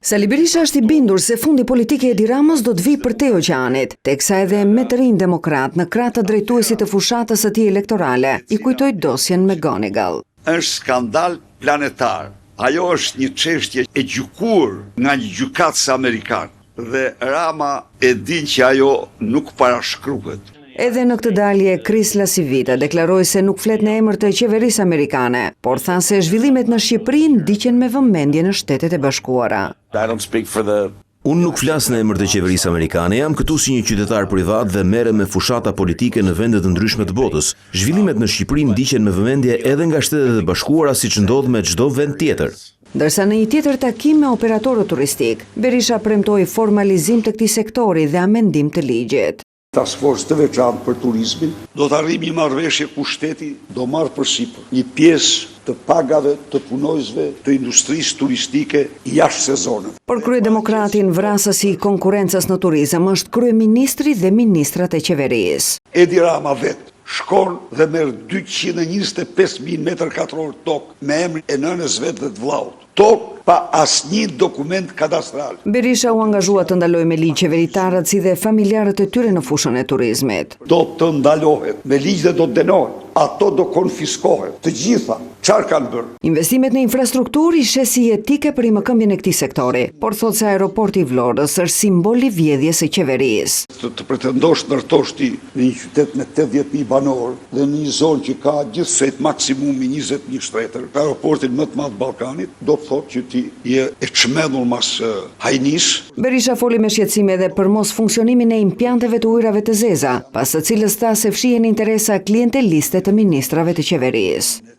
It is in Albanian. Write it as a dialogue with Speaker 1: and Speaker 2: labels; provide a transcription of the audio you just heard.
Speaker 1: Sali Berisha është i bindur se fundi politike e Edi Ramës do të vijë për te oqeanit, teksa edhe me të rinj demokrat në krah të drejtuesit të fushatës së tij elektorale i kujtoi dosjen McGonigal.
Speaker 2: Është skandal planetar. Ajo është një çështje e gjykuar nga një gjykatës amerikan dhe Rama e din që ajo nuk parashkruhet.
Speaker 1: Edhe në këtë dalje, Chris Lasivita deklaroi se nuk flet në emër të qeverisë amerikane, por tha se zhvillimet në Shqipëri ndiqen me vëmendje në Shtetet e Bashkuara.
Speaker 3: Unë nuk flas në emër të qeverisë amerikane, jam këtu si një qytetar privat dhe merrem me fushata politike në vende të ndryshme të botës. Zhvillimet në Shqipëri ndiqen me vëmendje edhe nga Shtetet e Bashkuara siç ndodh me çdo vend tjetër.
Speaker 1: Ndërsa në një tjetër takim me operatorët turistik, Berisha premtoi formalizim të këtij sektori dhe amendim të ligjit.
Speaker 4: Task Force të veçantë për turizmin, do të arrijmë një marrëveshje ku shteti do marrë përsipër një pjesë të pagave të punojësve të industrisë turistike jashtë sezonit.
Speaker 1: Por kryedemokratin vrasës i konkurrencës në turizëm është kryeministri dhe ministrat e qeverisë.
Speaker 4: Edi Rama vetë shkon dhe merr 225.000 m2 tokë me emrin e nënës vetë dhe të vllaut. Tokë pa asnjë dokument kadastral.
Speaker 1: Berisha u angazhua të ndalojë me ligj qeveritarët si dhe familjarët e tyre në fushën e turizmit.
Speaker 4: Do të ndalohet me ligj dhe do të dënohet. Ato do konfiskohet. Të gjitha. Çfarë kanë bërë?
Speaker 1: Investimet në infrastrukturë i shesi etike për rimëkëmbjen e këtij sektori, por thotë se aeroporti i Vlorës është simbol i vjedhjes së qeverisë.
Speaker 4: Të pretendosh ndërtosh ti në një qytet me 80.000 banorë dhe në një zonë që ka gjithsej maksimumi 20.000 shtetër, aeroportin më të madh të Ballkanit, do të thotë që ti je e çmendur mas hajnis.
Speaker 1: Berisha foli me shqetësim edhe për mos funksionimin e impianteve të ujrave të zeza, pas së cilës tha se fshihen interesa klienteliste të ministrave të qeverisë.